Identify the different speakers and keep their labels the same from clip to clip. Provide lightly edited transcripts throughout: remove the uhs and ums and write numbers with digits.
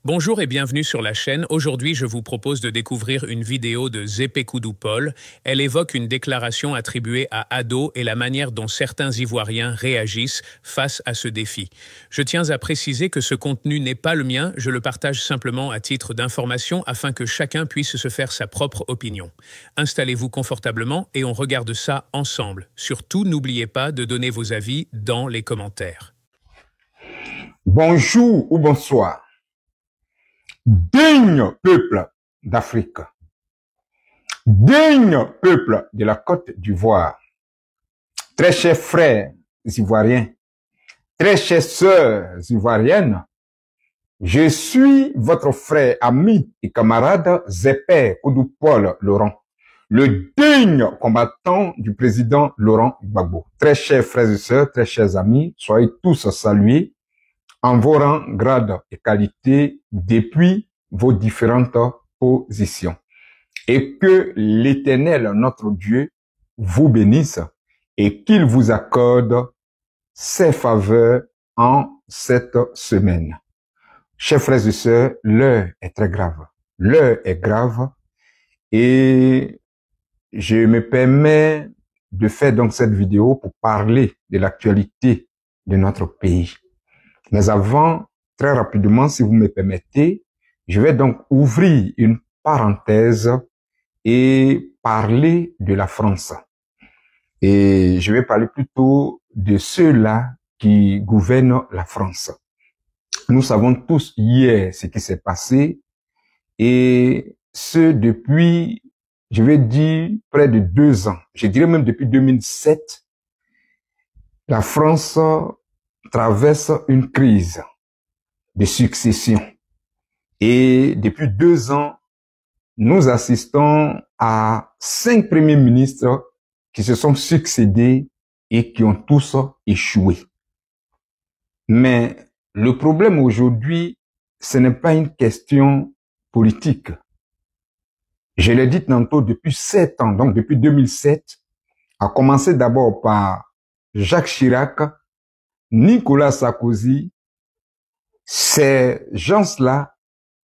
Speaker 1: Bonjour et bienvenue sur la chaîne. Aujourd'hui, je vous propose de découvrir une vidéo de Zepekudou Paul. Elle évoque une déclaration attribuée à Ado et la manière dont certains Ivoiriens réagissent face à ce défi. Je tiens à préciser que ce contenu n'est pas le mien, je le partage simplement à titre d'information afin que chacun puisse se faire sa propre opinion. Installez-vous confortablement et on regarde ça ensemble. Surtout, n'oubliez pas de donner vos avis dans les commentaires.
Speaker 2: Bonjour ou bonsoir. Digne peuple d'Afrique, digne peuple de la Côte d'Ivoire, très chers frères ivoiriens, très chères sœurs ivoiriennes, je suis votre frère, ami et camarade Zepekudou Paul Laurent, le digne combattant du président Laurent Gbagbo. Très chers frères et sœurs, très chers amis, soyez tous salués en vos rangs, grades et qualités depuis vos différentes positions. Et que l'Éternel, notre Dieu, vous bénisse et qu'il vous accorde ses faveurs en cette semaine. Chers frères et sœurs, l'heure est très grave. L'heure est grave et je me permets de faire donc cette vidéo pour parler de l'actualité de notre pays. Mais avant, très rapidement, si vous me permettez, je vais donc ouvrir une parenthèse et parler de la France. Et je vais parler plutôt de ceux-là qui gouvernent la France. Nous savons tous hier ce qui s'est passé et ce depuis, je vais dire, près de 2 ans. Je dirais même depuis 2007, la France traverse une crise de succession. Et depuis 2 ans, nous assistons à 5 premiers ministres qui se sont succédés et qui ont tous échoué. Mais le problème aujourd'hui, ce n'est pas une question politique. Je l'ai dit tantôt, depuis 7 ans, donc depuis 2007, à commencer d'abord par Jacques Chirac, Nicolas Sarkozy, ces gens-là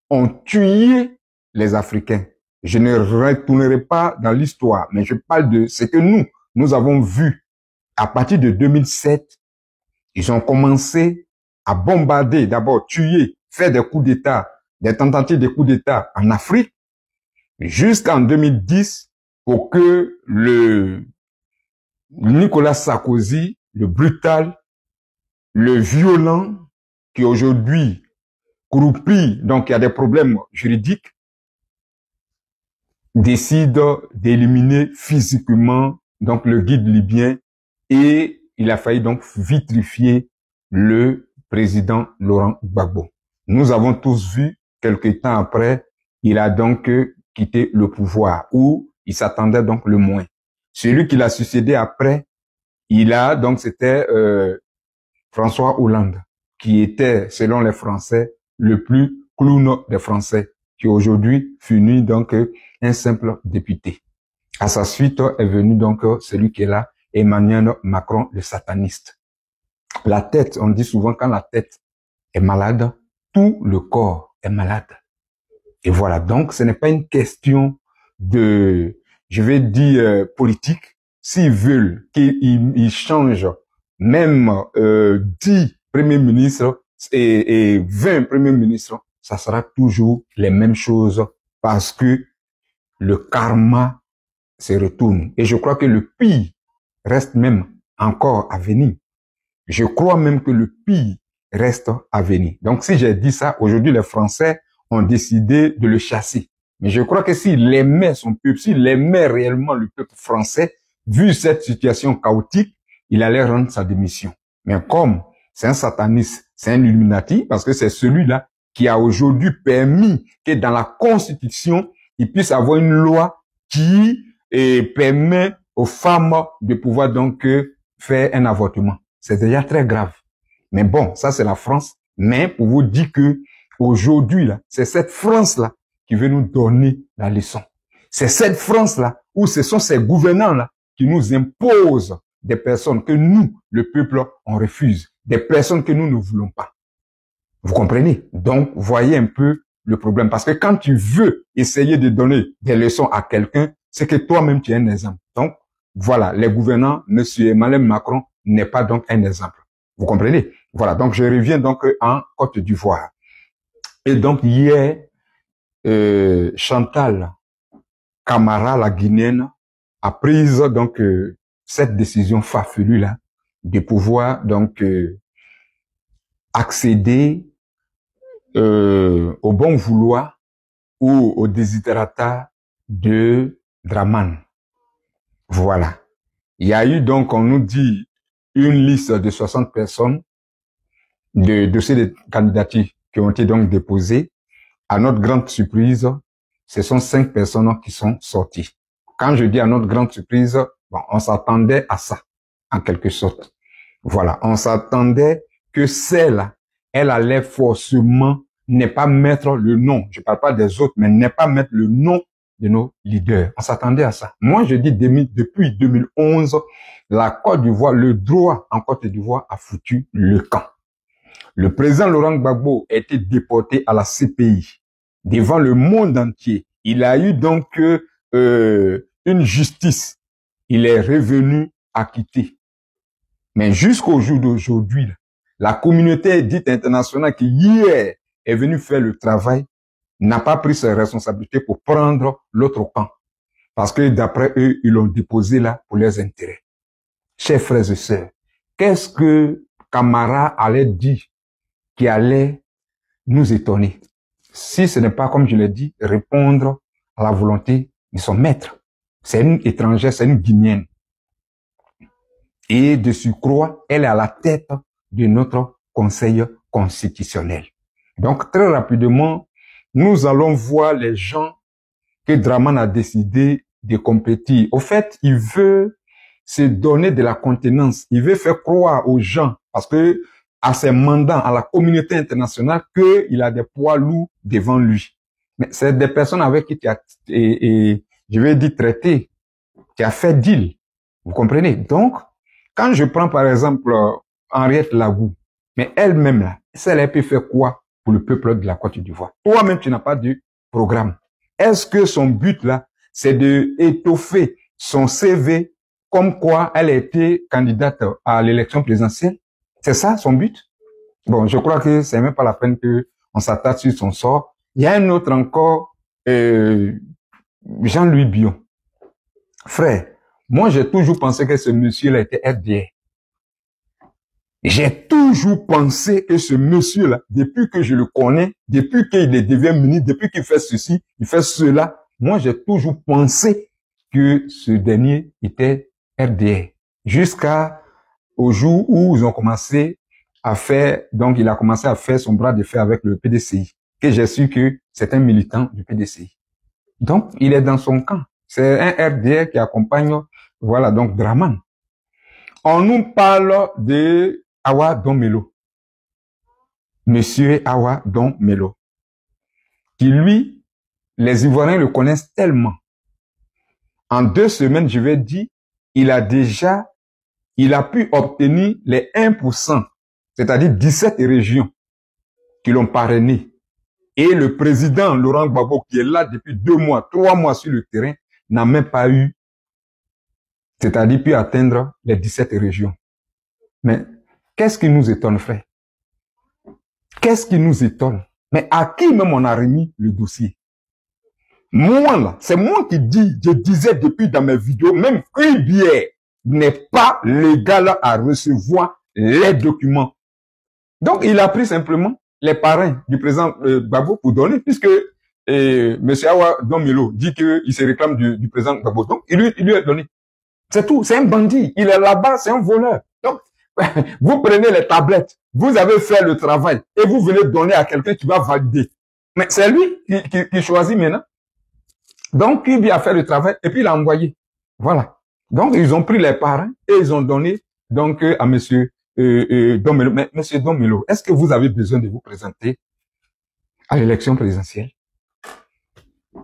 Speaker 2: ont tué les Africains. Je ne retournerai pas dans l'histoire, mais je parle de ce que nous avons vu à partir de 2007. Ils ont commencé à bombarder, d'abord tuer, faire des coups d'État, des tentatives de coups d'État en Afrique, jusqu'en 2010 pour que le Nicolas Sarkozy, le brutal, le violent, qui aujourd'hui croupit, donc il y a des problèmes juridiques, décide d'éliminer physiquement donc le guide libyen et il a failli donc vitrifier le président Laurent Gbagbo. Nous avons tous vu, quelques temps après, il a donc quitté le pouvoir où il s'attendait donc le moins. Celui qui l'a succédé après, c'était François Hollande, qui était, selon les Français, le plus clown des Français, qui aujourd'hui finit donc un simple député. À sa suite est venu donc celui qui est là, Emmanuel Macron, le sataniste. La tête, on dit souvent quand la tête est malade, tout le corps est malade. Et voilà, donc ce n'est pas une question de, je vais dire, politique. S'ils veulent qu'ils changent même 10 premiers ministres et 20 premiers ministres, ça sera toujours les mêmes choses parce que le karma se retourne. Et je crois que le pire reste même encore à venir. Je crois même que le pire reste à venir. Donc si j'ai dit ça, aujourd'hui les Français ont décidé de le chasser. Mais je crois que s'il aimait son peuple, s'il aimait réellement le peuple français, vu cette situation chaotique, il allait rendre sa démission. Mais comme c'est un sataniste, c'est un illuminati, parce que c'est celui-là qui a aujourd'hui permis que dans la Constitution, il puisse avoir une loi qui permet aux femmes de pouvoir donc faire un avortement. C'est déjà très grave. Mais bon, ça c'est la France. Mais pour vous dire que aujourd'hui là, c'est cette France-là qui veut nous donner la leçon. C'est cette France-là où ce sont ces gouvernants-là qui nous imposent des personnes que nous, le peuple, on refuse. Des personnes que nous ne voulons pas. Vous comprenez? Donc, voyez un peu le problème. Parce que quand tu veux essayer de donner des leçons à quelqu'un, c'est que toi-même, tu es un exemple. Donc, voilà, les gouvernants, Monsieur Emmanuel Macron n'est pas donc un exemple. Vous comprenez? Voilà, donc je reviens donc en Côte d'Ivoire. Et donc, hier, Chantal Camara, la Guinéenne, a pris donc cette décision farfelue-là de pouvoir donc accéder au bon vouloir ou au desiderata de Draman. Voilà. Il y a eu donc, on nous dit, une liste de 60 personnes de dossiers de candidature qui ont été donc déposés. À notre grande surprise, ce sont 5 personnes qui sont sorties. Quand je dis à notre grande surprise, bon, on s'attendait à ça, en quelque sorte. Voilà, on s'attendait que celle-là, elle allait forcément ne pas mettre le nom, je parle pas des autres, mais ne pas mettre le nom de nos leaders. On s'attendait à ça. Moi, je dis depuis 2011, la Côte d'Ivoire, le droit en Côte d'Ivoire a foutu le camp. Le président Laurent Gbagbo a été déporté à la CPI devant le monde entier. Il a eu donc une justice. Il est revenu acquitté. Mais jusqu'au jour d'aujourd'hui, la communauté dite internationale qui hier est venue faire le travail n'a pas pris ses responsabilités pour prendre l'autre camp. Parce que d'après eux, ils l'ont déposé là pour leurs intérêts. Chers frères et sœurs, qu'est-ce que Camara allait dire qui allait nous étonner? Si ce n'est pas, comme je l'ai dit, répondre à la volonté de son maître. C'est une étrangère, c'est une Guinéenne. Et de surcroît, elle est à la tête de notre Conseil constitutionnel. Donc, très rapidement, nous allons voir les gens que Draman a décidé de compétir. Au fait, il veut se donner de la contenance. Il veut faire croire aux gens, parce que à ses mandats, à la communauté internationale, qu'il a des poids lourds devant lui. Mais c'est des personnes avec qui tu as, je vais dire traité, qui a fait deal. Vous comprenez? Donc, quand je prends par exemple Henriette Lagou, mais elle-même là, elle peut faire quoi pour le peuple de la Côte d'Ivoire? Toi-même, tu n'as pas de programme. Est-ce que son but là, c'est de étoffer son CV comme quoi elle a été candidate à l'élection présidentielle? C'est ça son but? Bon, je crois que c'est même pas la peine que on s'attarde sur son sort. Il y a un autre encore, Jean-Louis Bion. Frère, moi j'ai toujours pensé que ce monsieur-là était RDR. J'ai toujours pensé que ce monsieur-là, depuis que je le connais, depuis qu'il devient ministre, depuis qu'il fait ceci, il fait cela, moi j'ai toujours pensé que ce dernier était RDR. Jusqu'au jour où ils ont commencé à faire, donc il a commencé à faire son bras de fer avec le PDCI, que j'ai su que c'est un militant du PDCI. Donc il est dans son camp. C'est un RDR qui accompagne, voilà, donc Draman. On nous parle de Awa Domelo. Monsieur Awa Domelo. Qui lui, les Ivoiriens le connaissent tellement. En 2 semaines, je vais dire, il a pu obtenir les 1%, c'est-à-dire 17 régions qui l'ont parrainé. Et le président Laurent Gbagbo, qui est là depuis 2 mois, 3 mois sur le terrain, n'a même pas eu, c'est-à-dire pu atteindre les 17 régions. Mais qu'est-ce qui nous étonne, frère? Qu'est-ce qui nous étonne? Mais à qui même on a remis le dossier? Moi, là, c'est moi qui dis, je disais depuis dans mes vidéos, même une bière n'est pas légal à recevoir les documents. Donc, il a pris simplement les parrains du président Gbagbo pour donner, puisque M. Awa Domelo dit qu'il se réclame du président Gbagbo. Donc, il lui a donné. C'est tout. C'est un bandit. Il est là-bas, c'est un voleur. Donc, vous prenez les tablettes, vous avez fait le travail et vous venez donner à quelqu'un qui va valider. Mais c'est lui qui choisit maintenant. Donc, il vient faire le travail et puis il a envoyé. Voilà. Donc, ils ont pris les parrains et ils ont donné donc à monsieur Domelo. Mais monsieur Domelo, est-ce que vous avez besoin de vous présenter à l'élection présidentielle?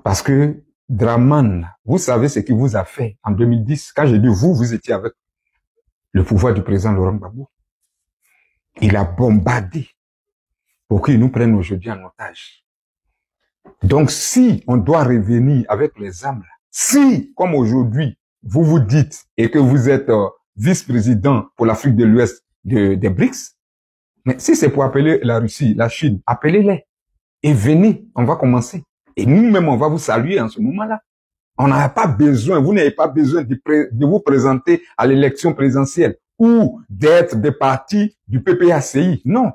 Speaker 2: Parce que Draman, vous savez ce qu'il vous a fait en 2010. Quand j'ai dit vous étiez avec le pouvoir du président Laurent Gbagbo. Il a bombardé pour qu'ils nous prennent aujourd'hui en otage. Donc, si on doit revenir avec les armes, si, comme aujourd'hui, vous vous dites et que vous êtes vice-président pour l'Afrique de l'Ouest des BRICS, mais si c'est pour appeler la Russie, la Chine, appelez-les et venez, on va commencer. Et nous-mêmes, on va vous saluer en ce moment-là. On n'a pas besoin, vous n'avez pas besoin de vous présenter à l'élection présidentielle ou d'être des partis du PPACI. Non.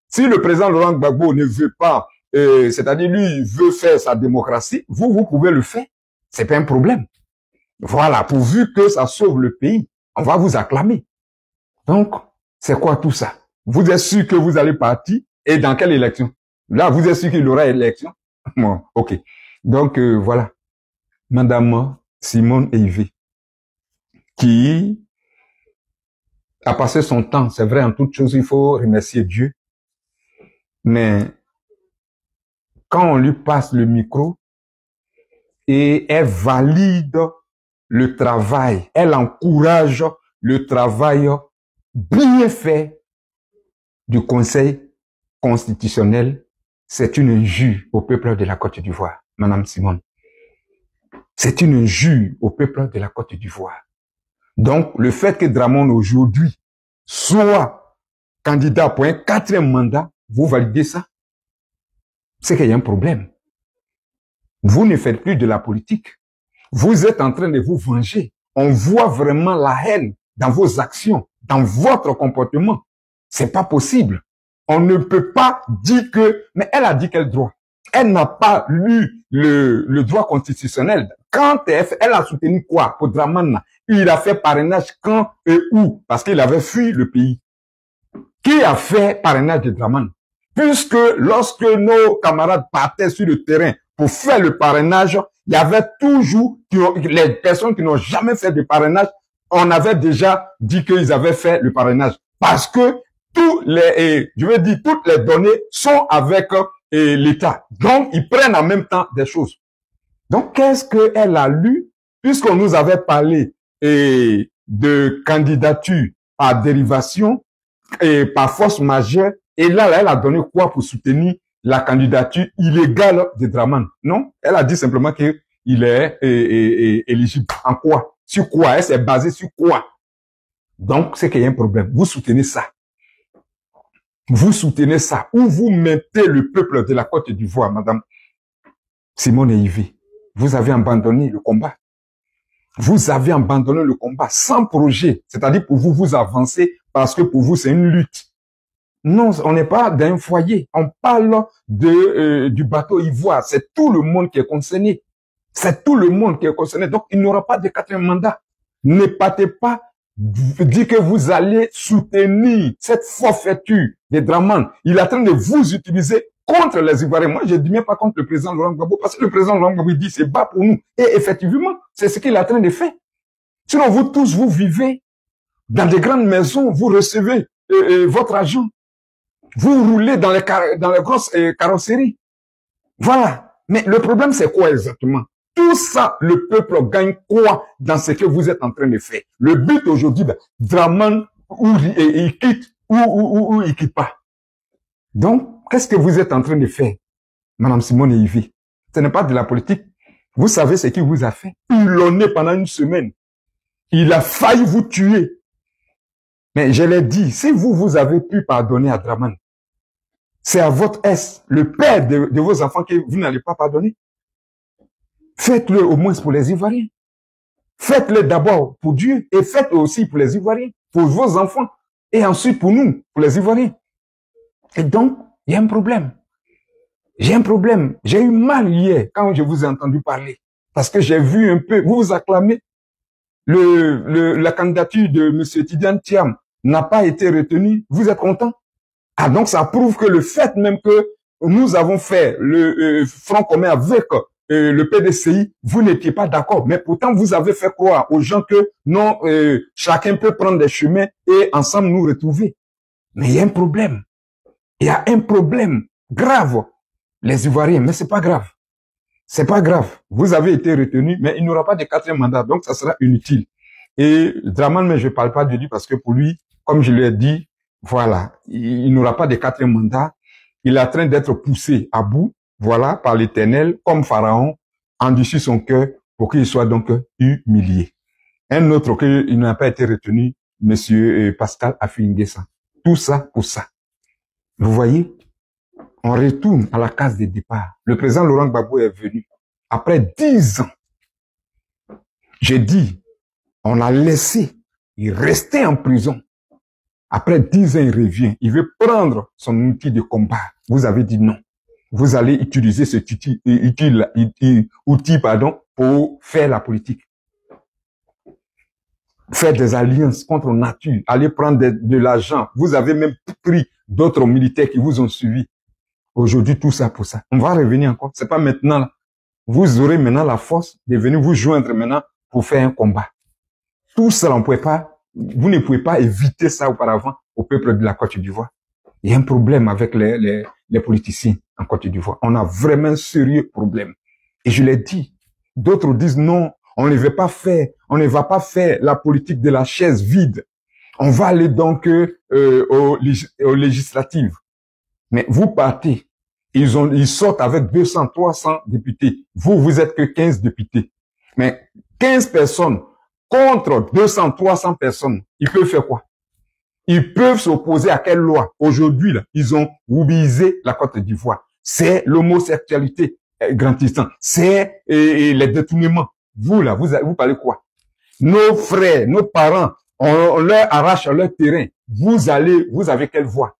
Speaker 2: Si le président Laurent Gbagbo ne veut pas, c'est-à-dire lui veut faire sa démocratie, vous pouvez le faire. C'est pas un problème. Voilà, pourvu que ça sauve le pays, on va vous acclamer. Donc, c'est quoi tout ça? Vous êtes sûr que vous allez partir et dans quelle élection? Là, vous êtes sûr qu'il y aura élection? Bon, ok. Donc, voilà. Madame Simone Eivé, qui a passé son temps, c'est vrai, en toute chose, il faut remercier Dieu. Mais quand on lui passe le micro et elle valide le travail, elle encourage le travail bien fait du Conseil constitutionnel, c'est une injure au peuple de la Côte d'Ivoire, Madame Simone. C'est une injure au peuple de la Côte d'Ivoire. Donc, le fait que Dramane aujourd'hui soit candidat pour un 4e mandat, vous validez ça? C'est qu'il y a un problème. Vous ne faites plus de la politique. Vous êtes en train de vous venger. On voit vraiment la haine dans vos actions, dans votre comportement. C'est pas possible. On ne peut pas dire que... Mais elle a dit quel droit? Elle n'a pas lu le droit constitutionnel. Quand elle a soutenu quoi pour Dramane? Il a fait parrainage quand et où? Parce qu'il avait fui le pays. Qui a fait parrainage de Dramane? Puisque lorsque nos camarades partaient sur le terrain pour faire le parrainage, il y avait toujours les personnes qui n'ont jamais fait de parrainage. On avait déjà dit qu'ils avaient fait le parrainage. Parce que toutes les données sont avec l'État. Donc, ils prennent en même temps des choses. Donc, qu'est-ce qu'elle a lu? Puisqu'on nous avait parlé de candidature par dérivation et par force majeure, et là, elle a donné quoi pour soutenir la candidature illégale de Dramane? Non, elle a dit simplement qu'il est éligible. En quoi? Sur quoi? Elle s'est basée sur quoi? Donc, c'est qu'il y a un problème. Vous soutenez ça. Vous soutenez ça. Où vous mettez le peuple de la Côte d'Ivoire, Madame Simone Eivé? Vous avez abandonné le combat. Vous avez abandonné le combat sans projet. C'est-à-dire pour vous, vous avancez parce que pour vous, c'est une lutte. Non, on n'est pas d'un foyer. On parle du bateau Ivoire. C'est tout le monde qui est concerné. C'est tout le monde qui est concerné. Donc, il n'y aura pas de 4e mandat. Ne partez pas dire que vous allez soutenir cette forfaiture de Dramane. Il est en train de vous utiliser contre les Ivoiriens. Moi, je ne dis même pas contre le président Laurent Gbagbo, parce que le président Laurent Gbagbo dit c'est bas pour nous. Et effectivement, c'est ce qu'il est en train de faire. Sinon, vous tous, vous vivez dans des grandes maisons, vous recevez votre argent. Vous roulez dans les grosses carrosseries. Voilà. Mais le problème, c'est quoi exactement? Tout ça, le peuple gagne quoi dans ce que vous êtes en train de faire? Le but aujourd'hui, Dramane, il quitte ou il quitte pas. Donc, qu'est-ce que vous êtes en train de faire, Madame Simone Eivé? Ce n'est pas de la politique. Vous savez ce qu'il vous a fait? Pilonné pendant une semaine. Il a failli vous tuer. Mais je l'ai dit, si vous avez pu pardonner à Dramane, c'est à votre S, le père de vos enfants, que vous n'allez pas pardonner. Faites-le au moins pour les Ivoiriens. Faites-le d'abord pour Dieu et faites-le aussi pour les Ivoiriens, pour vos enfants et ensuite pour nous, pour les Ivoiriens. Et donc, il y a un problème. J'ai un problème. J'ai eu mal hier quand je vous ai entendu parler parce que j'ai vu un peu, vous acclamez la candidature de M. Tidiane Thiam n'a pas été retenue. Vous êtes content? Ah, donc ça prouve que le fait même que nous avons fait le front commun avec le PDCI, vous n'étiez pas d'accord. Mais pourtant, vous avez fait croire aux gens que non, chacun peut prendre des chemins et ensemble nous retrouver. Mais il y a un problème. Il y a un problème grave. Les Ivoiriens, mais c'est pas grave. C'est pas grave. Vous avez été retenu, mais il n'y aura pas de 4e mandat, donc ça sera inutile. Et Dramane, mais je parle pas de lui parce que pour lui, comme je l'ai dit, voilà, il n'aura pas de 4e mandat. il est en train d'être poussé à bout, voilà, par l'Éternel, comme Pharaon, endurcit son cœur pour qu'il soit donc humilié. Un autre qu'il n'a pas été retenu, Monsieur Pascal Affi-N'Guessan. Tout ça pour ça. Vous voyez, on retourne à la case de départ. Le président Laurent Gbagbo est venu. Après 10 ans, j'ai dit, on l'a laissé. Il restait en prison. Après 10 ans, il revient. Il veut prendre son outil de combat. Vous avez dit non. Vous allez utiliser cet outil pour faire la politique. Faire des alliances contre nature. Aller prendre de l'argent. Vous avez même pris d'autres militaires qui vous ont suivi. Aujourd'hui, tout ça pour ça. On va revenir encore. C'est pas maintenant. Là. Vous aurez maintenant la force de venir vous joindre maintenant pour faire un combat. Tout ça, on pouvait pas, vous ne pouvez pas éviter ça auparavant au peuple de la Côte d'Ivoire. Il y a un problème avec les politiciens en Côte d'Ivoire. On a vraiment un sérieux problème. Et je l'ai dit. D'autres disent non, on ne veut pas faire, on ne va pas faire la politique de la chaise vide. On va aller donc aux législatives. Mais vous partez. Ils sortent avec 200, 300 députés. Vous êtes que 15 députés. Mais 15 personnes contre 200, 300 personnes, ils peuvent faire quoi? Ils peuvent s'opposer à quelle loi? Aujourd'hui, là, ils ont oublié la Côte d'Ivoire. C'est l'homosexualité grandissante. C'est les détournements. Vous, là, vous parlez quoi? Nos frères, nos parents, on leur arrache leur terrain. Vous avez quelle voie?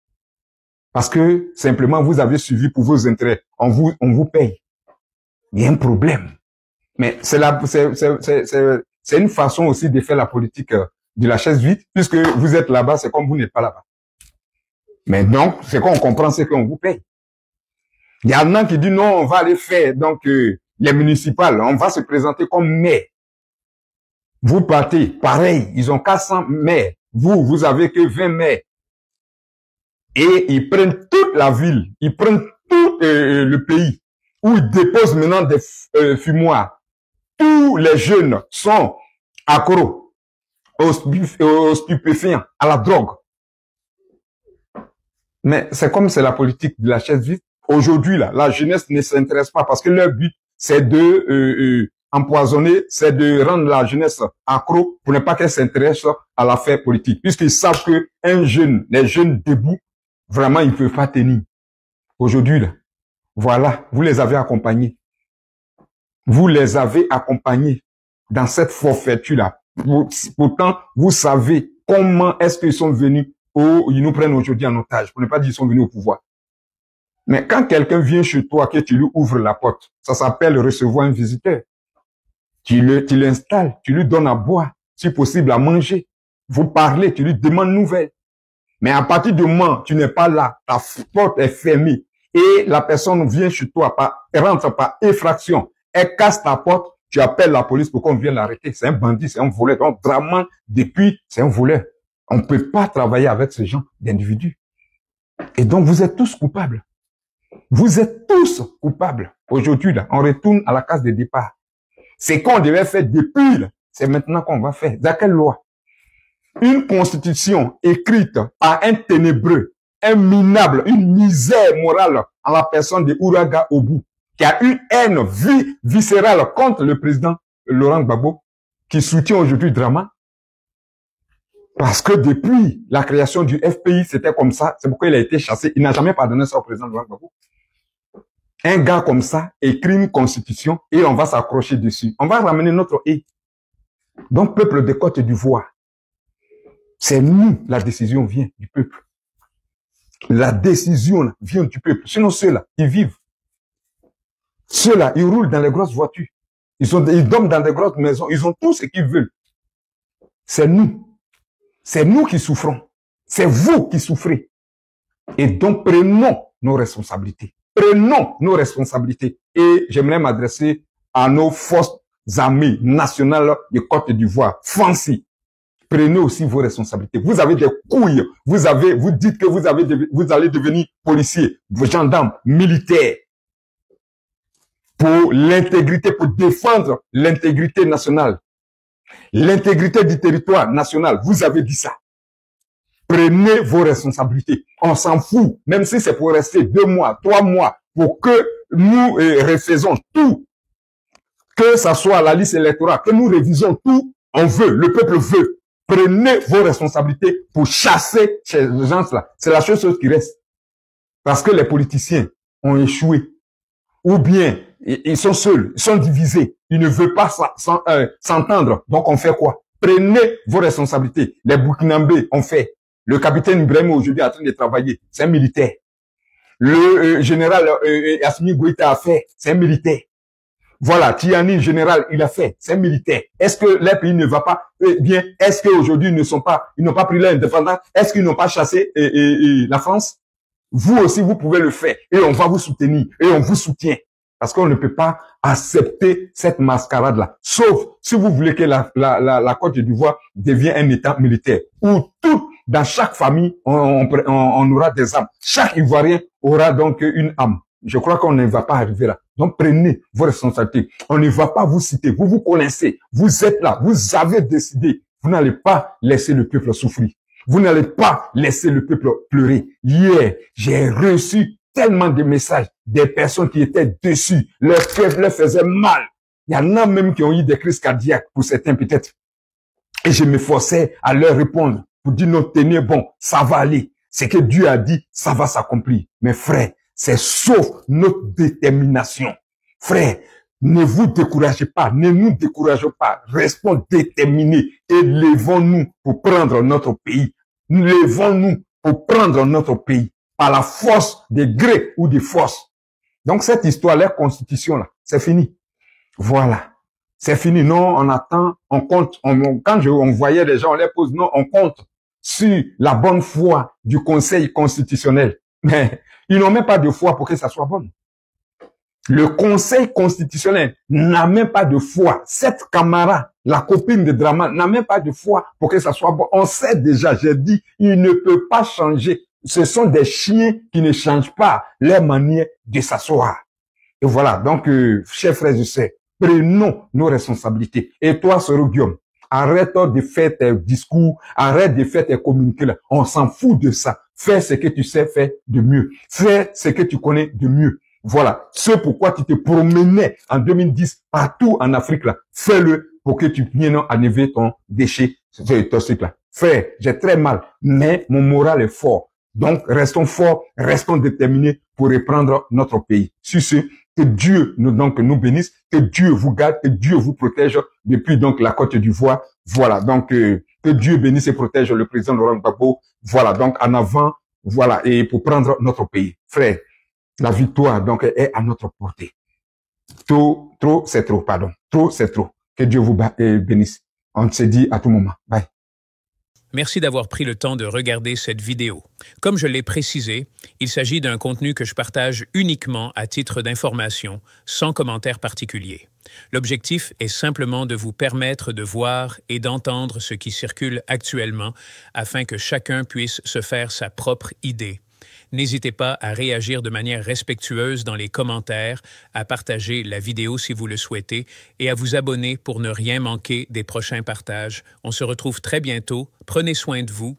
Speaker 2: Parce que, simplement, vous avez suivi pour vos intérêts. On vous paye. Il y a un problème. Mais c'est une façon aussi de faire la politique de la chaise vide, puisque vous êtes là-bas, c'est comme vous n'êtes pas là-bas. Mais donc, c'est qu'on comprend, c'est qu'on vous paye. Il y en a qui disent non, on va aller faire donc les municipales, on va se présenter comme maire. Vous partez, pareil, ils ont 400 maires. Vous avez que 20 maires. Et ils prennent toute la ville, ils prennent tout le pays, où ils déposent maintenant des fumoirs. Tous les jeunes sont accros aux stupéfiants, à la drogue. Mais c'est comme c'est la politique de la chaise vide. Aujourd'hui, là, la jeunesse ne s'intéresse pas parce que leur but, c'est de empoisonner, c'est de rendre la jeunesse accro pour ne pas qu'elle s'intéresse à l'affaire politique. Puisqu'ils savent que les jeunes debout, vraiment, ils ne peuvent pas tenir. Aujourd'hui, là, voilà, vous les avez accompagnés. Vous les avez accompagnés dans cette forfaiture-là. Pourtant, vous savez comment est-ce qu'ils sont venus ils nous prennent aujourd'hui en otage, pour ne pas dire qu'ils sont venus au pouvoir. Mais quand quelqu'un vient chez toi, que tu lui ouvres la porte, ça s'appelle recevoir un visiteur. Tu l'installes, tu lui donnes à boire, si possible à manger. Vous parlez, tu lui demandes nouvelles. Mais à partir du moment où tu n'es pas là, ta porte est fermée et la personne vient chez toi, rentre par effraction, elle casse ta porte, tu appelles la police pour qu'on vienne l'arrêter. C'est un bandit, c'est un voleur. Donc, Draman, depuis, c'est un voleur. On ne peut pas travailler avec ce genre d'individus. Et donc, vous êtes tous coupables. Vous êtes tous coupables. Aujourd'hui, là, on retourne à la case de départ. C'est qu'on devait faire depuis, là. C'est maintenant qu'on va faire. Dans quelle loi? Une constitution écrite par un ténébreux, un minable, une misère morale en la personne de Ouraga Obu, qui a une haine viscérale contre le président Laurent Gbagbo, qui soutient aujourd'hui Draman. Parce que depuis la création du FPI, c'était comme ça. C'est pourquoi il a été chassé. Il n'a jamais pardonné ça au président Laurent Gbagbo. Un gars comme ça écrit une constitution et on va s'accrocher dessus. On va ramener notre haie. Donc, peuple de Côte d'Ivoire, c'est nous, la décision vient du peuple. La décision vient du peuple. Sinon, ceux-là, ils vivent. Ceux-là, ils roulent dans les grosses voitures. Ils dorment dans des grosses maisons. Ils ont tout ce qu'ils veulent. C'est nous. C'est nous qui souffrons. C'est vous qui souffrez. Et donc, prenons nos responsabilités. Prenons nos responsabilités. Et j'aimerais m'adresser à nos forces armées nationales de Côte d'Ivoire. Fancy. Prenez aussi vos responsabilités. Vous avez des couilles. Vous dites que vous allez devenir policier, gendarme, militaire. Pour l'intégrité, pour défendre l'intégrité nationale. L'intégrité du territoire national. Vous avez dit ça. Prenez vos responsabilités. On s'en fout, même si c'est pour rester 2 mois, 3 mois, pour que nous refaisons tout, que ça soit la liste électorale, que nous révisons tout, on veut, le peuple veut. Prenez vos responsabilités pour chasser ces gens-là. C'est la seule chose qui reste. Parce que les politiciens ont échoué. Ou bien, ils sont seuls, ils sont divisés. Ils ne veulent pas s'entendre. Donc, on fait quoi? Prenez vos responsabilités. Les Burkinabés ont fait. Le capitaine Ibrahim aujourd'hui est en train de travailler. C'est un militaire. Le général Assimi Goïta a fait. C'est un militaire. Voilà, Tiani, général, il a fait. C'est un militaire. Est-ce que les pays ne va pas bien? Est-ce qu'aujourd'hui ils n'ont pas pris leur indépendance? Est-ce qu'ils n'ont pas chassé la France? Vous aussi, vous pouvez le faire. Et on va vous soutenir. Et on vous soutient. Parce qu'on ne peut pas accepter cette mascarade-là. Sauf si vous voulez que la Côte d'Ivoire devienne un État militaire. Où dans chaque famille, on aura des âmes. Chaque Ivoirien aura donc une âme. Je crois qu'on ne va pas arriver là. Donc prenez vos responsabilités. On ne va pas vous citer. Vous vous connaissez. Vous êtes là. Vous avez décidé. Vous n'allez pas laisser le peuple souffrir. Vous n'allez pas laisser le peuple pleurer. Hier, j'ai reçu tellement de messages des personnes qui étaient dessus. Leur cœur leur faisait mal. Il y en a même qui ont eu des crises cardiaques, pour certains peut-être. Et je m'efforçais à leur répondre pour dire non, tenez bon, ça va aller. Ce que Dieu a dit, ça va s'accomplir. Mais frère, c'est sauf notre détermination. Frère, ne vous découragez pas, ne nous décourageons pas. Restons déterminés et levons-nous pour prendre notre pays. Levons-nous pour prendre notre pays par la force des gré ou des forces. Donc cette histoire, la constitution là, c'est fini. Voilà. C'est fini. Non, on attend, on compte. Quand on voyait les gens, on les pose, non, on compte sur la bonne foi du Conseil constitutionnel. Mais ils n'ont même pas de foi pour que ça soit bon. Le Conseil constitutionnel n'a même pas de foi. Cette Camara, la copine de Draman, n'a même pas de foi pour que ça soit bon. On sait déjà, j'ai dit, il ne peut pas changer. Ce sont des chiens qui ne changent pas leur manière de s'asseoir. Et voilà, donc, chers frères et sœurs, prenons nos responsabilités. Et toi, Sœur Guillaume, arrête de faire tes discours, arrête de faire tes communiqués là. On s'en fout de ça. Fais ce que tu sais faire de mieux. Fais ce que tu connais de mieux. Voilà. Ce pourquoi tu te promenais en 2010 partout en Afrique là. Fais-le pour que tu viennes enlever ton déchet, ton cycle là. Frère, j'ai très mal, mais mon moral est fort. Donc, restons forts, restons déterminés pour reprendre notre pays. Sur ce, que Dieu nous bénisse, que Dieu vous garde, que Dieu vous protège depuis donc la Côte d'Ivoire. Voilà, donc que Dieu bénisse et protège le président Laurent Gbagbo. Voilà, donc en avant, voilà, et pour prendre notre pays. Frère, la victoire donc est à notre portée. Trop, c'est trop, pardon. Trop, c'est trop. Que Dieu vous bénisse. On se dit à tout moment. Bye.
Speaker 1: Merci d'avoir pris le temps de regarder cette vidéo. Comme je l'ai précisé, il s'agit d'un contenu que je partage uniquement à titre d'information, sans commentaire particulier. L'objectif est simplement de vous permettre de voir et d'entendre ce qui circule actuellement afin que chacun puisse se faire sa propre idée. N'hésitez pas à réagir de manière respectueuse dans les commentaires, à partager la vidéo si vous le souhaitez et à vous abonner pour ne rien manquer des prochains partages. On se retrouve très bientôt. Prenez soin de vous